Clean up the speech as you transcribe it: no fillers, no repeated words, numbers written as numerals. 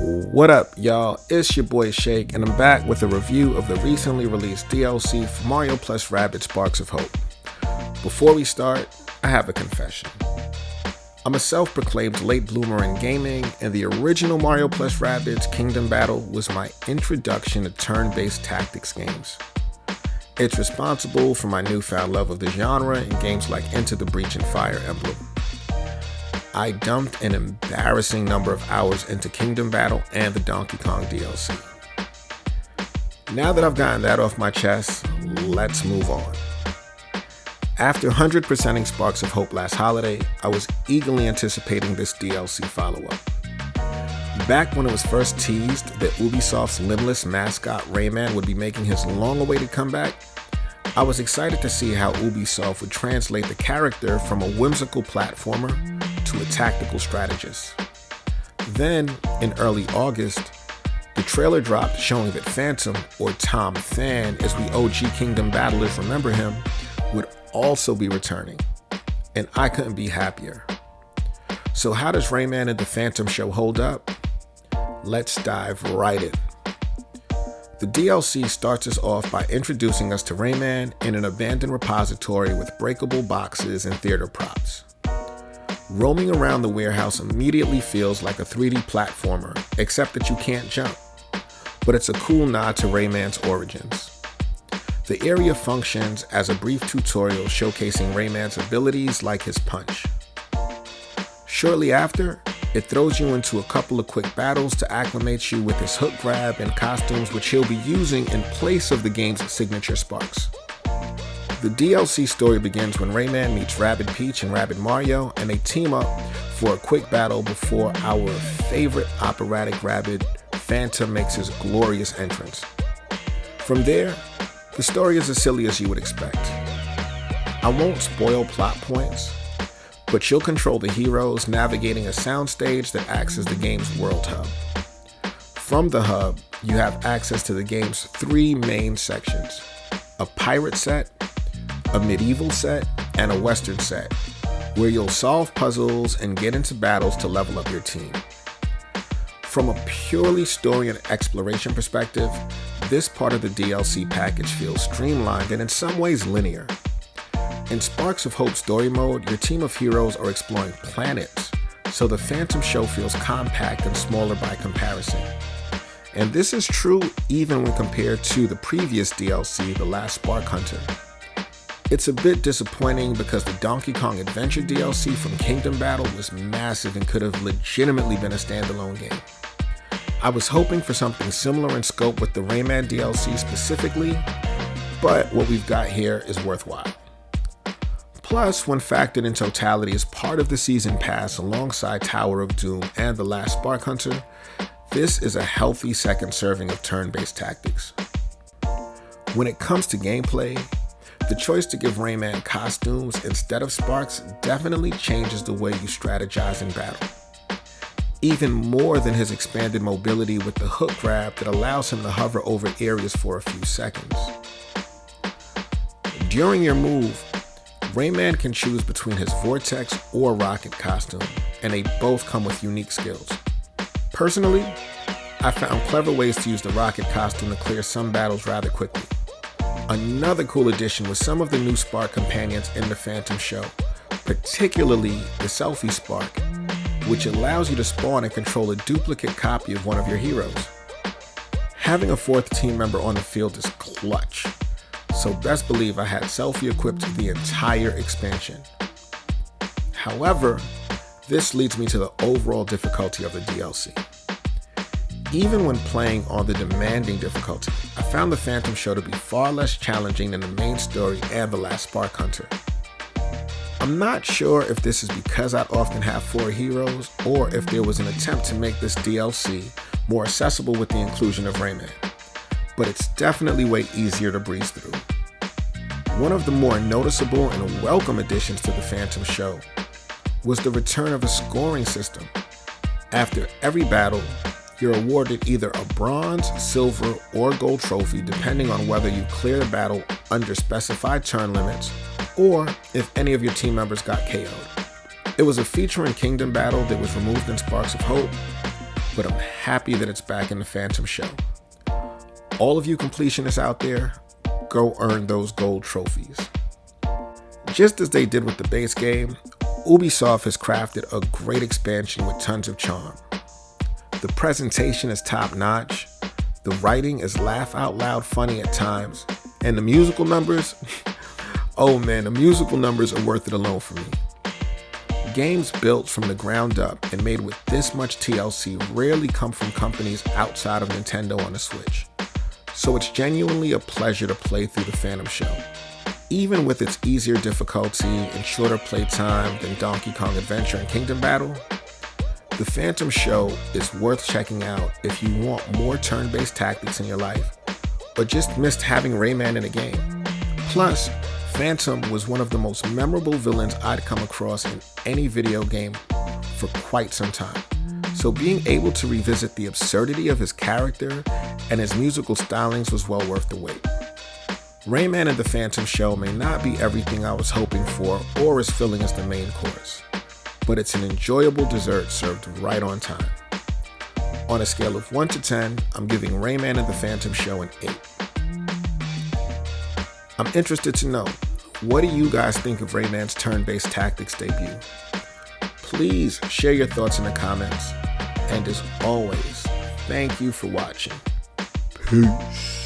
What up, y'all? It's your boy Shake, and I'm back with a review of the recently released DLC for Mario plus Rabbids Sparks of Hope. Before we start, I have a confession. I'm a self-proclaimed late bloomer in gaming, and the original Mario plus Rabbids Kingdom Battle was my introduction to turn-based tactics games. It's responsible for my newfound love of the genre in games like Into the Breach and Fire Emblem. I dumped an embarrassing number of hours into Kingdom Battle and the Donkey Kong DLC. Now that I've gotten that off my chest, let's move on. After 100%ing Sparks of Hope last holiday, I was eagerly anticipating this DLC follow-up. Back when it was first teased that Ubisoft's limbless mascot Rayman would be making his long-awaited comeback, I was excited to see how Ubisoft would translate the character from a whimsical platformer to a tactical strategist. Then, in early August, the trailer dropped showing that Phantom, or Tom Than as we OG Kingdom battlers remember him, would also be returning, and I couldn't be happier. So how does Rayman and the Phantom show hold up? Let's dive right in. The DLC starts us off by introducing us to Rayman in an abandoned repository with breakable boxes and theater props. Roaming around the warehouse immediately feels like a 3D platformer, except that you can't jump. But it's a cool nod to Rayman's origins. The area functions as a brief tutorial showcasing Rayman's abilities like his punch. Shortly after, it throws you into a couple of quick battles to acclimate you with his hook grab and costumes which he'll be using in place of the game's signature sparks. The DLC story begins when Rayman meets Rabbid Peach and Rabbid Mario, and they team up for a quick battle before our favorite operatic Rabbid, Phantom, makes his glorious entrance. From there, the story is as silly as you would expect. I won't spoil plot points, but you'll control the heroes navigating a soundstage that acts as the game's world hub. From the hub, you have access to the game's three main sections: a pirate set, a medieval set, and a western set, where you'll solve puzzles and get into battles to level up your team. From a purely story and exploration perspective, this part of the DLC package feels streamlined and in some ways linear. In Sparks of Hope story mode, your team of heroes are exploring planets, so the Phantom show feels compact and smaller by comparison. And this is true even when compared to the previous DLC, The Last Spark Hunter. It's a bit disappointing because the Donkey Kong Adventure DLC from Kingdom Battle was massive and could have legitimately been a standalone game. I was hoping for something similar in scope with the Rayman DLC specifically, but what we've got here is worthwhile. Plus, when factored in totality as part of the Season Pass alongside Tower of Doom and The Last Spark Hunter, this is a healthy second serving of turn-based tactics. When it comes to gameplay, the choice to give Rayman costumes instead of sparks definitely changes the way you strategize in battle. Even more than his expanded mobility with the hook grab that allows him to hover over areas for a few seconds. During your move, Rayman can choose between his Vortex or Rocket costume, and they both come with unique skills. Personally, I found clever ways to use the Rocket costume to clear some battles rather quickly. Another cool addition was some of the new Spark companions in the Phantom show, particularly the Selfie Spark, which allows you to spawn and control a duplicate copy of one of your heroes. Having a fourth team member on the field is clutch, so best believe I had Selfie equipped the entire expansion. However, this leads me to the overall difficulty of the DLC. Even when playing on the demanding difficulty, I found the Phantom show to be far less challenging than the main story and The Last Spark Hunter. I'm not sure if this is because I'd often have 4 heroes, or if there was an attempt to make this DLC more accessible with the inclusion of Rayman, but it's definitely way easier to breeze through. One of the more noticeable and welcome additions to the Phantom show was the return of a scoring system. After every battle, you're awarded either a bronze, silver, or gold trophy depending on whether you clear the battle under specified turn limits or if any of your team members got KO'd. It was a feature in Kingdom Battle that was removed in Sparks of Hope, but I'm happy that it's back in the Phantom Show. All of you completionists out there, go earn those gold trophies. Just as they did with the base game, Ubisoft has crafted a great expansion with tons of charm. The presentation is top-notch, the writing is laugh-out-loud funny at times, and the musical numbers, oh man, the musical numbers are worth it alone for me. Games built from the ground up and made with this much TLC rarely come from companies outside of Nintendo on the Switch. So it's genuinely a pleasure to play through the Phantom Show. Even with its easier difficulty and shorter playtime than Donkey Kong Adventure and Kingdom Battle, the Phantom Show is worth checking out if you want more turn-based tactics in your life, or just missed having Rayman in a game. Plus, Phantom was one of the most memorable villains I'd come across in any video game for quite some time. So being able to revisit the absurdity of his character and his musical stylings was well worth the wait. Rayman and the Phantom Show may not be everything I was hoping for or as filling as the main course, but it's an enjoyable dessert served right on time. On a scale of 1 to 10, I'm giving Rayman and the Phantom Show an 8. I'm interested to know, what do you guys think of Rayman's turn-based tactics debut? Please share your thoughts in the comments. And as always, thank you for watching. Peace.